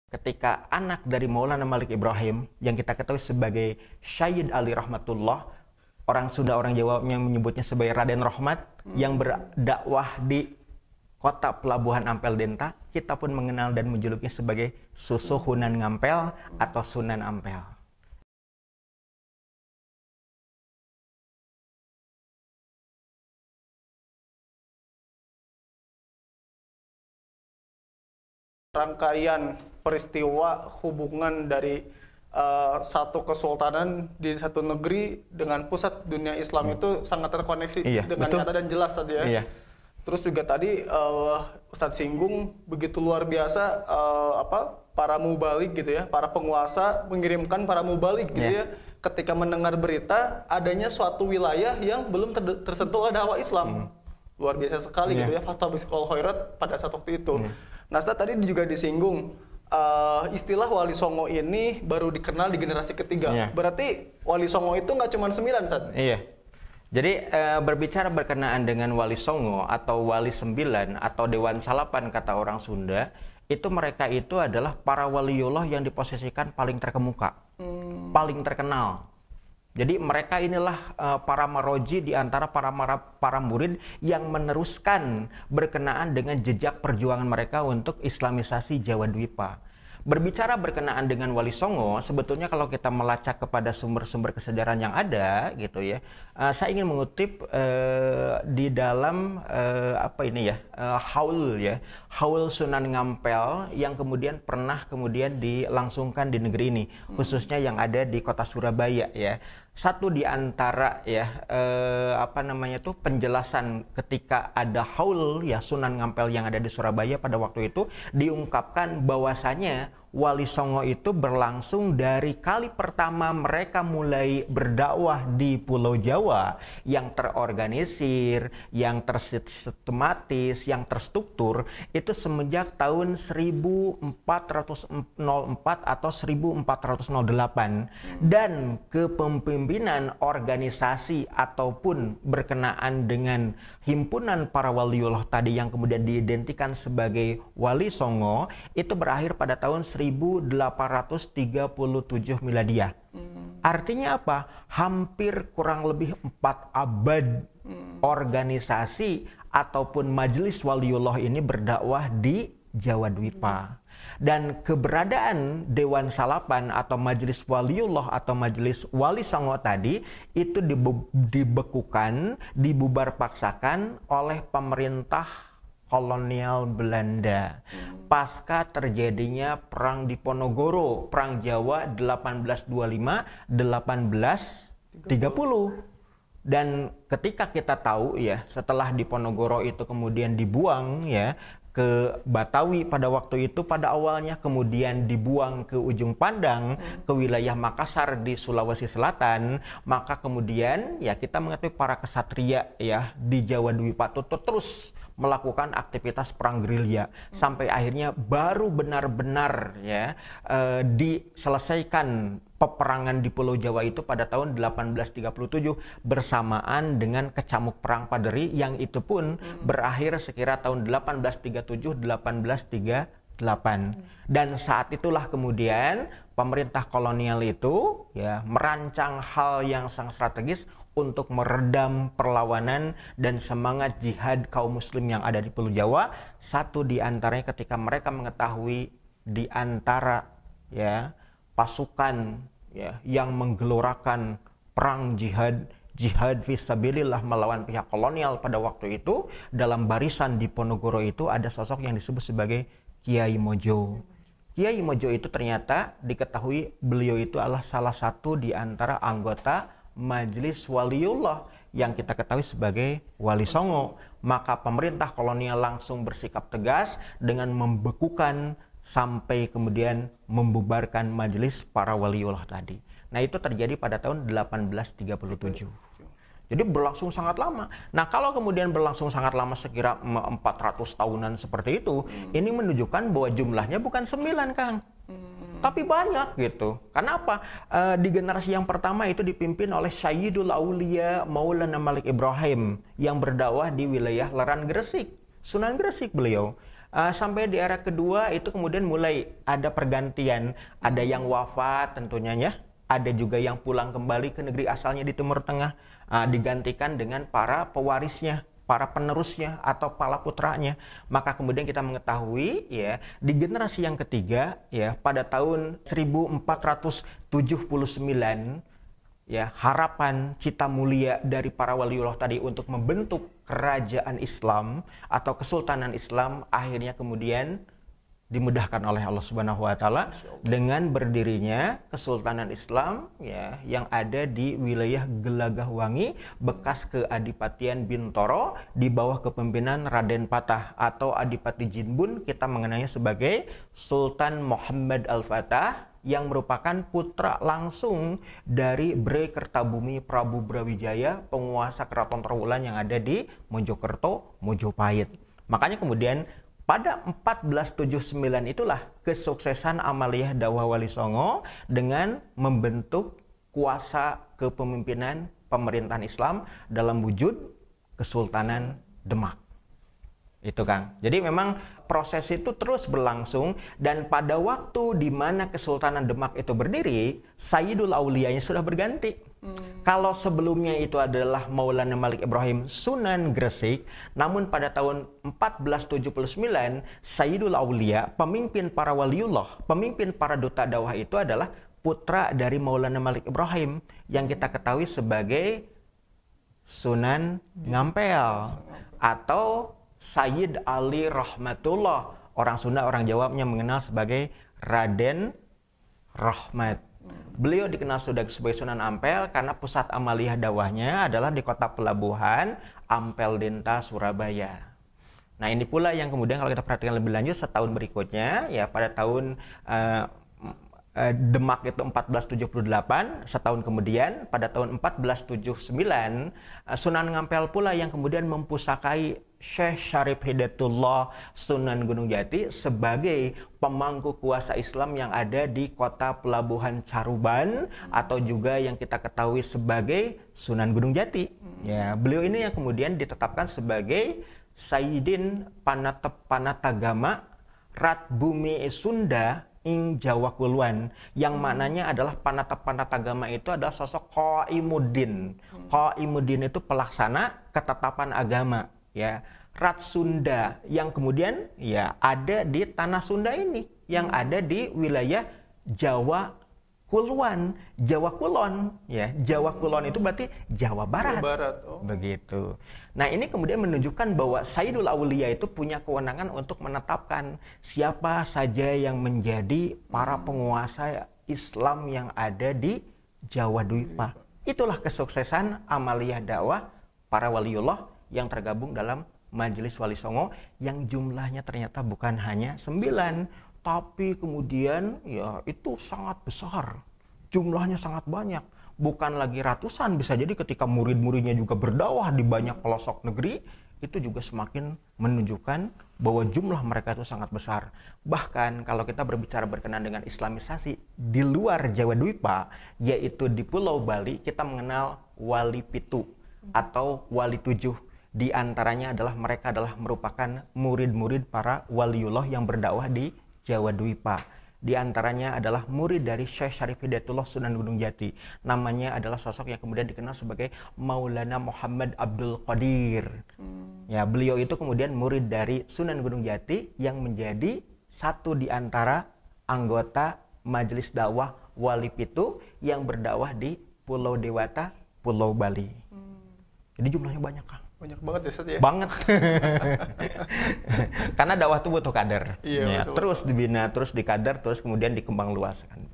ketika anak dari Maulana Malik Ibrahim yang kita ketahui sebagai Syahid Ali Rahmatullah, orang Sunda, orang Jawa yang menyebutnya sebagai Raden Rahmat, yang berdakwah di kota pelabuhan Ampel Denta, kita pun mengenal dan menjulukinya sebagai Susuhunan Ngampel atau Sunan Ampel. Rangkaian peristiwa hubungan dari satu kesultanan di satu negeri dengan pusat dunia Islam itu sangat terkoneksi dengan betul. nyata dan jelas tadi ya. Iya. Terus juga tadi Ustadz singgung begitu luar biasa para mubalik gitu ya, para penguasa mengirimkan para mubalik gitu ya, ketika mendengar berita adanya suatu wilayah yang belum tersentuh oleh dakwah Islam. Luar biasa sekali gitu ya, fastabiqul khairat pada saat waktu itu. Nah, Ustadz tadi juga disinggung istilah Wali Songo ini baru dikenal di generasi ketiga. Berarti Wali Songo itu nggak cuma 9, Ustadz? Iya. Jadi berbicara berkenaan dengan Wali Songo atau Wali 9 atau Dewan Salapan kata orang Sunda, itu mereka itu adalah para waliullah yang diposisikan paling terkemuka, paling terkenal. Jadi mereka inilah para maroji di antara para murid yang meneruskan berkenaan dengan jejak perjuangan mereka untuk Islamisasi Jawa Dwipa. Berbicara berkenaan dengan Wali Songo, sebetulnya kalau kita melacak kepada sumber-sumber kesejarah yang ada, gitu ya, saya ingin mengutip di dalam haul Sunan Ngampel yang kemudian pernah dilangsungkan di negeri ini, khususnya yang ada di kota Surabaya ya. Satu di antara penjelasan ketika ada haul ya Sunan Ngampel yang ada di Surabaya pada waktu itu diungkapkan bahwasanya Wali Songo itu berlangsung dari kali pertama mereka mulai berdakwah di Pulau Jawa yang terorganisir, yang tersistematis, yang terstruktur itu semenjak tahun 1404 atau 1408 dan kepemimpinan organisasi ataupun berkenaan dengan himpunan para waliullah tadi yang kemudian diidentikan sebagai Wali Songo itu berakhir pada tahun 1837 Miladiah. Artinya apa? Hampir kurang lebih 4 abad organisasi ataupun majelis waliullah ini berdakwah di Jawa Dwipa. Dan keberadaan Dewan Salapan atau majelis waliullah atau majelis Wali Songo tadi itu dibekukan, dibubar paksakan oleh pemerintah kolonial Belanda. Pasca terjadinya perang Diponegoro, perang Jawa 1825-1830. Dan ketika kita tahu ya, setelah Diponegoro itu kemudian dibuang ya ke Batawi pada waktu itu pada awalnya, kemudian dibuang ke Ujung Pandang, ke wilayah Makassar di Sulawesi Selatan, maka kemudian ya kita mengetahui para kesatria ya di Jawa Dwipa itu terus melakukan aktivitas perang gerilya sampai akhirnya baru benar-benar ya diselesaikan peperangan di Pulau Jawa itu pada tahun 1837 bersamaan dengan kecamuk perang Paderi yang itu pun berakhir sekira tahun 1837-1838. Dan saat itulah kemudian pemerintah kolonial itu ya merancang hal yang sangat strategis untuk meredam perlawanan dan semangat jihad kaum muslim yang ada di Pulau Jawa. Satu di antaranya ketika mereka mengetahui di antara ya pasukan ya yang menggelorakan perang jihad fisabilillah melawan pihak kolonial pada waktu itu, dalam barisan Diponegoro itu ada sosok yang disebut sebagai Kiai Mojo. Kiai Mojo itu ternyata diketahui beliau itu adalah salah satu di antara anggota Majelis Waliullah yang kita ketahui sebagai Wali Songo. Maka pemerintah kolonial langsung bersikap tegas dengan membekukan sampai kemudian membubarkan majelis para waliullah tadi. Nah, itu terjadi pada tahun 1837. Jadi berlangsung sangat lama. Nah, kalau kemudian berlangsung sangat lama sekira 400 tahunan seperti itu, ini menunjukkan bahwa jumlahnya bukan 9, Kang. Tapi banyak gitu. Karena apa? Di generasi yang pertama itu dipimpin oleh Sayyidul Aulia Maulana Malik Ibrahim yang berdakwah di wilayah Leran Gresik, Sunan Gresik beliau. Sampai di era kedua itu kemudian mulai ada pergantian. Ada yang wafat tentunya ya. Ada juga yang pulang kembali ke negeri asalnya di Timur Tengah. Digantikan dengan para pewarisnya, para penerusnya atau para putranya. Maka kemudian kita mengetahui ya di generasi yang ketiga ya pada tahun 1479 ya harapan cita mulia dari para waliullah tadi untuk membentuk kerajaan Islam atau kesultanan Islam akhirnya kemudian dimudahkan oleh Allah Subhanahu wa taala dengan berdirinya Kesultanan Islam ya yang ada di wilayah Gelagahwangi bekas keadipatian Bintoro di bawah kepemimpinan Raden Patah atau Adipati Jinbun, kita mengenalnya sebagai Sultan Muhammad Al-Fatah yang merupakan putra langsung dari Bre Kertabumi Prabu Brawijaya, penguasa Keraton Trowulan yang ada di Mojokerto, Mojopahit. Makanya kemudian pada 1479 itulah kesuksesan amaliyah dakwah Wali Songo dengan membentuk kuasa kepemimpinan pemerintahan Islam dalam wujud Kesultanan Demak. Itu Kang. Jadi memang proses itu terus berlangsung dan pada waktu di mana Kesultanan Demak itu berdiri, Sayyidul Auliyanya sudah berganti. Kalau sebelumnya itu adalah Maulana Malik Ibrahim Sunan Gresik, namun pada tahun 1479 Sayyidul Auliya, pemimpin para waliullah, pemimpin para duta dakwah itu adalah putra dari Maulana Malik Ibrahim yang kita ketahui sebagai Sunan Ngampel atau Sayyid Ali Rahmatullah. Orang Sunda, orang Jawanya mengenal sebagai Raden Rahmat. Beliau dikenal sudah sebagai Sunan Ampel karena pusat amaliyah dakwahnya adalah di kota pelabuhan Ampel Denta, Surabaya. Nah ini pula yang kemudian kalau kita perhatikan lebih lanjut setahun berikutnya, ya pada tahun Demak itu 1478, setahun kemudian pada tahun 1479 Sunan Ngampel pula yang kemudian mempusakai Syekh Syarif Hidayatullah Sunan Gunung Jati sebagai pemangku kuasa Islam yang ada di kota pelabuhan Caruban atau juga yang kita ketahui sebagai Sunan Gunung Jati. Ya, beliau ini yang kemudian ditetapkan sebagai Sayyidin Panatagama Rat Bumi Sunda ing Jawa Kuluan, yang maknanya adalah panatagama itu adalah sosok Qaimuddin. Qaimuddin itu pelaksana ketetapan agama, ya. Rat Sunda yang kemudian ya ada di tanah Sunda ini, yang ada di wilayah Jawa Kuluan, Jawa Kulon, ya. Jawa Kulon itu berarti Jawa Barat. Jawa Barat. Oh. Begitu. Nah, ini kemudian menunjukkan bahwa Sayyidul Auliya itu punya kewenangan untuk menetapkan siapa saja yang menjadi para penguasa Islam yang ada di Jawa Dwipa. Itulah kesuksesan amaliyah dakwah para waliullah yang tergabung dalam Majelis Wali Songo yang jumlahnya ternyata bukan hanya 9, tapi kemudian ya itu sangat besar. Jumlahnya sangat banyak. Bukan lagi ratusan, bisa jadi ketika murid-muridnya juga berdakwah di banyak pelosok negeri, itu juga semakin menunjukkan bahwa jumlah mereka itu sangat besar. Bahkan kalau kita berbicara berkenaan dengan Islamisasi di luar Jawa Dwipa, yaitu di Pulau Bali, kita mengenal Wali Pitu atau Wali Tujuh. Di antaranya adalah mereka adalah merupakan murid-murid para waliullah yang berdakwah di Jawa Dwipa. Di antaranya adalah murid dari Syekh Syarif Hidayatullah Sunan Gunung Jati. Namanya adalah sosok yang kemudian dikenal sebagai Maulana Muhammad Abdul Qadir. Ya, beliau itu kemudian murid dari Sunan Gunung Jati yang menjadi satu di antara anggota Majelis Dakwah Wali Pitu yang berdakwah di Pulau Dewata, Pulau Bali. Jadi jumlahnya banyak, Kang. Banyak banget ya, Ustaz ya? Banget. Karena dakwah itu butuh kader. Iya, ya, betul, terus dibina, terus dikader, terus kemudian dikembang luaskan.